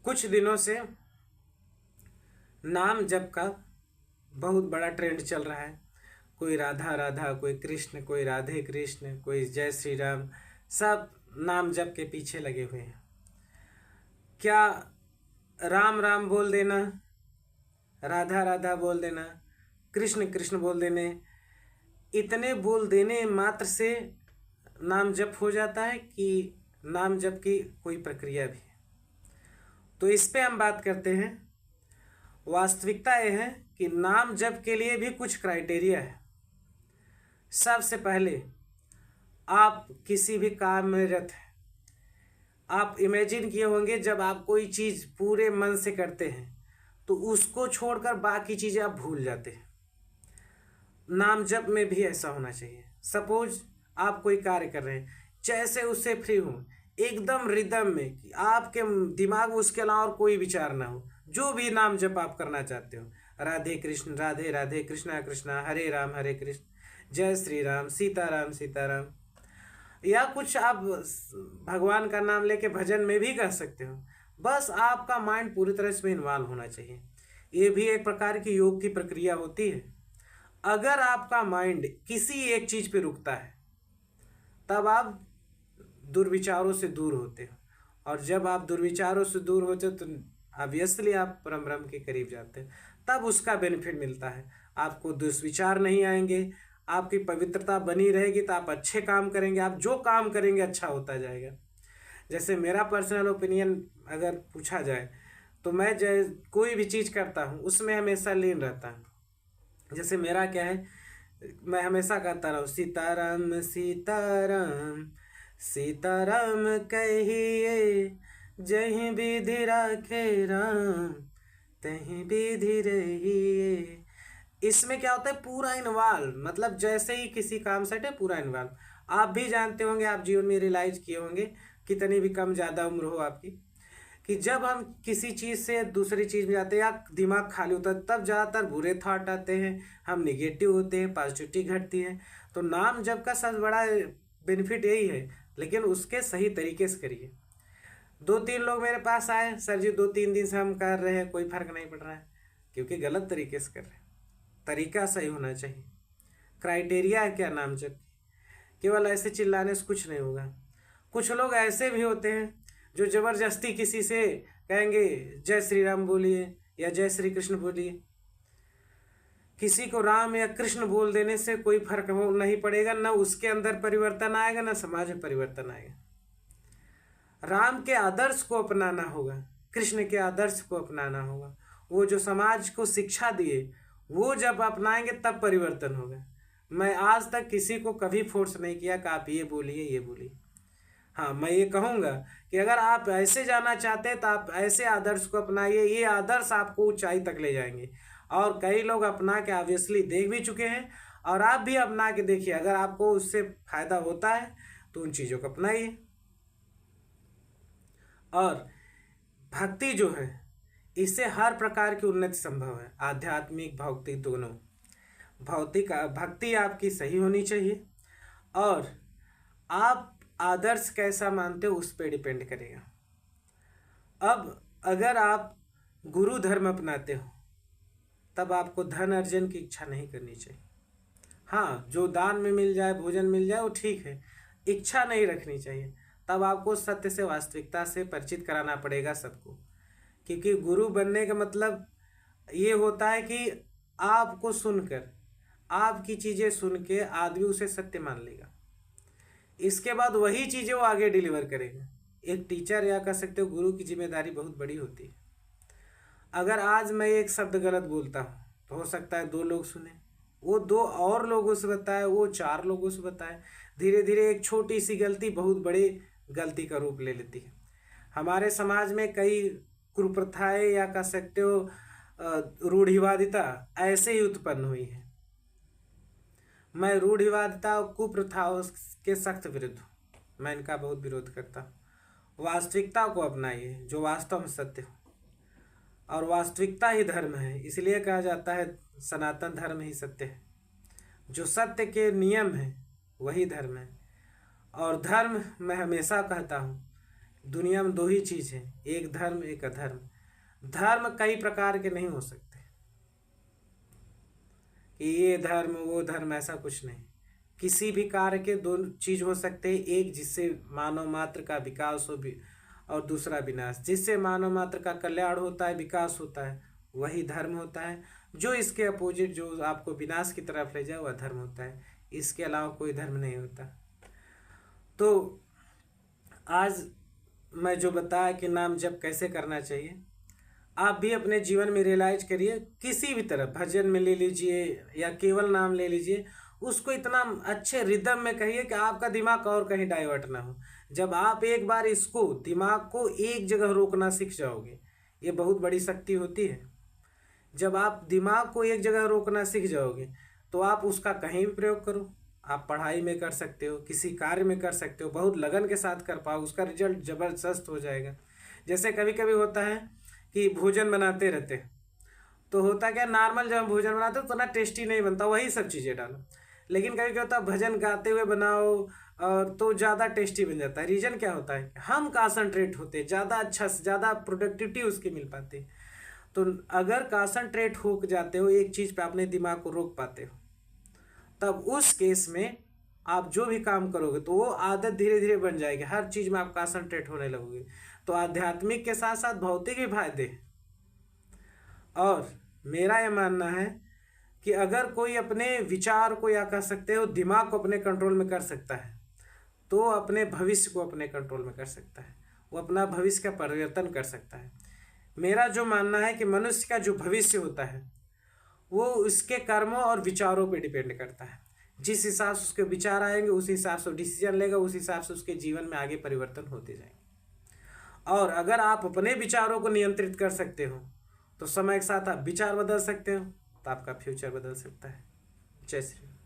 कुछ दिनों से नाम जप का बहुत बड़ा ट्रेंड चल रहा है। कोई राधा राधा, कोई कृष्ण, कोई राधे कृष्ण, कोई जय श्री राम, सब नाम जप के पीछे लगे हुए हैं। क्या राम राम बोल देना, राधा राधा बोल देना, कृष्ण कृष्ण बोल देने, इतने बोल देने मात्र से नाम जप हो जाता है कि नाम जप की कोई प्रक्रिया भी है? तो इस पे हम बात करते हैं। वास्तविकता यह है कि नाम जप के लिए भी कुछ क्राइटेरिया है। सबसे पहले आप किसी भी काम में रत हैं। आप इमेजिन किए होंगे जब आप कोई चीज़ पूरे मन से करते हैं तो उसको छोड़कर बाकी चीज़ें आप भूल जाते हैं। नाम जप में भी ऐसा होना चाहिए। सपोज आप कोई कार्य कर रहे हैं, जैसे उससे फ्री हो, एकदम रिदम में कि आपके दिमाग में उसके अलावा और कोई विचार ना हो, जो भी नाम जप आप करना चाहते हो, राधे कृष्ण राधे राधे, कृष्णा कृष्णा, हरे राम हरे कृष्ण, जय श्री राम, सीताराम सीताराम, या कुछ आप भगवान का नाम लेके भजन में भी कर सकते हो। बस आपका माइंड पूरी तरह से इन्वॉल्व होना चाहिए। ये भी एक प्रकार की योग की प्रक्रिया होती है। अगर आपका माइंड किसी एक चीज पे रुकता है तब आप दुर्विचारों से दूर होते हो, और जब आप दुर्विचारों से दूर होते हो तो ऑब्वियसली आप परम ब्रह्म के करीब जाते हैं। तब उसका बेनिफिट मिलता है। आपको दुष्विचार नहीं आएंगे, आपकी पवित्रता बनी रहेगी, तो आप अच्छे काम करेंगे। आप जो काम करेंगे अच्छा होता जाएगा। जैसे मेरा पर्सनल ओपिनियन अगर पूछा जाए तो मैं कोई भी चीज़ करता हूँ उसमें हमेशा लीन रहता हूँ। जैसे मेरा क्या है, मैं हमेशा कहता रहा हूँ सीताराम सीताराम, सीताराम कहिए, जहीं विधि राखे राम, तहीं विधि रहिए। इसमें क्या होता है, पूरा इन्वॉल्व, मतलब जैसे ही किसी काम सेट है पूरा इन्वॉल्व। आप भी जानते होंगे, आप जीवन में रियलाइज किए होंगे, कितनी भी कम ज़्यादा उम्र हो आपकी, कि जब हम किसी चीज़ से दूसरी चीज़ में जाते हैं या दिमाग खाली होता है तब ज़्यादातर बुरे थॉट आते हैं, हम निगेटिव होते हैं, पॉजिटिविटी घटती है। तो नाम जप का सबसे बड़ा बेनिफिट यही है, लेकिन उसके सही तरीके से करिए। 2-3 लोग मेरे पास आए, सर जी 2-3 दिन से हम कर रहे हैं, कोई फर्क नहीं पड़ रहा है, क्योंकि गलत तरीके से कर रहे हैं। तरीका सही होना चाहिए। क्राइटेरिया है क्या नाम जप, केवल ऐसे चिल्लाने से कुछ नहीं होगा। कुछ लोग ऐसे भी होते हैं जो जबरदस्ती किसी से कहेंगे जय श्री राम बोलिए या जय श्री कृष्ण बोलिए। किसी को राम या कृष्ण बोल देने से कोई फर्क नहीं पड़ेगा, ना उसके अंदर परिवर्तन आएगा, ना समाज में परिवर्तन आएगा। राम के आदर्श को अपनाना होगा, कृष्ण के आदर्श को अपनाना होगा। वो जो समाज को शिक्षा दिए वो जब अपनाएंगे तब परिवर्तन होगा। मैं आज तक किसी को कभी फोर्स नहीं किया कि आप ये बोलिए ये बोलिए। हाँ, मैं ये कहूँगा कि अगर आप ऐसे जाना चाहते हैं तो आप ऐसे आदर्श को अपनाइए, ये आदर्श आपको ऊंचाई तक ले जाएंगे। और कई लोग अपना के ऑब्वियसली देख भी चुके हैं, और आप भी अपना के देखिए, अगर आपको उससे फायदा होता है तो उन चीज़ों को अपनाइए। और भक्ति जो है, इससे हर प्रकार की उन्नति संभव है, आध्यात्मिक भौतिक दोनों। भौतिक भक्ति आपकी सही होनी चाहिए, और आप आदर्श कैसा मानते हो उस पर डिपेंड करेगा। अब अगर आप गुरु धर्म अपनाते हो तब आपको धन अर्जन की इच्छा नहीं करनी चाहिए। हाँ, जो दान में मिल जाए, भोजन मिल जाए, वो ठीक है, इच्छा नहीं रखनी चाहिए। तब आपको सत्य से, वास्तविकता से परिचित कराना पड़ेगा सबको, क्योंकि गुरु बनने का मतलब ये होता है कि आपको सुनकर, आपकी चीज़ें सुन के आदमी उसे सत्य मान लेगा। इसके बाद वही चीज़ें वो आगे डिलीवर करेगा। एक टीचर या कह सकते हो गुरु की जिम्मेदारी बहुत बड़ी होती है। अगर आज मैं एक शब्द गलत बोलता हूँ तो हो सकता है 2 लोग सुने, वो 2 और लोगों से बताए, वो 4 लोगों से बताए। धीरे धीरे एक छोटी सी गलती बहुत बड़ी गलती का रूप ले लेती है। हमारे समाज में कई कुप्रथाएं या कह सकते हो रूढ़िवादिता ऐसे ही उत्पन्न हुई है। मैं रूढ़िवादिता और कुप्रथाओं के सख्त विरुद्ध हूँ, मैं इनका बहुत विरोध करता हूँ। वास्तविकता को अपनाइए जो वास्तव में सत्य हो, और वास्तविकता ही धर्म है। इसलिए कहा जाता है सनातन धर्म ही सत्य है। जो सत्य के नियम है वही धर्म है। और धर्म, मैं हमेशा कहता हूँ, दुनिया में दो ही चीज़ है, एक धर्म एक अधर्म। धर्म कई प्रकार के नहीं हो सकते कि ये धर्म वो धर्म, ऐसा कुछ नहीं। किसी भी कार्य के दो चीज हो सकते हैं, एक जिससे मानव मात्र का विकास हो और दूसरा विनाश। जिससे मानव मात्र का कल्याण होता है, विकास होता है, वही धर्म होता है। जो इसके अपोजिट, जो आपको विनाश की तरफ ले जाए, वह धर्म होता है। इसके अलावा कोई धर्म नहीं होता। तो आज मैं जो बताया कि नाम जप कैसे करना चाहिए, आप भी अपने जीवन में रियलाइज करिए। किसी भी तरह भजन में ले लीजिए या केवल नाम ले लीजिए, उसको इतना अच्छे रिदम में कहिए कि आपका दिमाग और कहीं डाइवर्ट ना हो। जब आप एक बार इसको दिमाग को एक जगह रोकना सीख जाओगे, ये बहुत बड़ी शक्ति होती है। जब आप दिमाग को एक जगह रोकना सीख जाओगे तो आप उसका कहीं भी प्रयोग करो। आप पढ़ाई में कर सकते हो, किसी कार्य में कर सकते हो, बहुत लगन के साथ कर पाओ, उसका रिजल्ट ज़बरदस्त हो जाएगा। जैसे कभी कभी होता है कि भोजन बनाते रहते हैं, तो होता क्या, नॉर्मल जब हम भोजन बनाते हो तो ना टेस्टी नहीं बनता, वही सब चीज़ें डालो। लेकिन कभी क्या होता है, भजन गाते हुए बनाओ तो ज़्यादा टेस्टी बन जाता है। रीज़न क्या होता है, हम कंसंट्रेट होते हैं, ज़्यादा अच्छा से ज़्यादा प्रोडक्टिविटी उसकी मिल पाती है। तो अगर कंसंट्रेट हो जाते हो एक चीज़ पे, अपने दिमाग को रोक पाते हो, तब उस केस में आप जो भी काम करोगे तो वो आदत धीरे धीरे बन जाएगी। हर चीज़ में आप कंसंट्रेट होने लगोगे। तो आध्यात्मिक के साथ साथ भौतिक भी फायदे हैं। और मेरा ये मानना है कि अगर कोई अपने विचार को, या कह सकते हो दिमाग को, अपने कंट्रोल में कर सकता है, तो अपने भविष्य को अपने कंट्रोल में कर सकता है। वो अपना भविष्य का परिवर्तन कर सकता है। मेरा जो मानना है कि मनुष्य का जो भविष्य होता है वो उसके कर्मों और विचारों पे डिपेंड करता है। जिस हिसाब से उसके विचार आएंगे, उस हिसाब से डिसीजन लेगा, उस हिसाब से उसके जीवन में आगे परिवर्तन होते जाएंगे। और अगर आप अपने विचारों को नियंत्रित कर सकते हो तो समय के साथ आप विचार बदल सकते हो, तो आपका फ्यूचर बदल सकता है। जय श्री राम।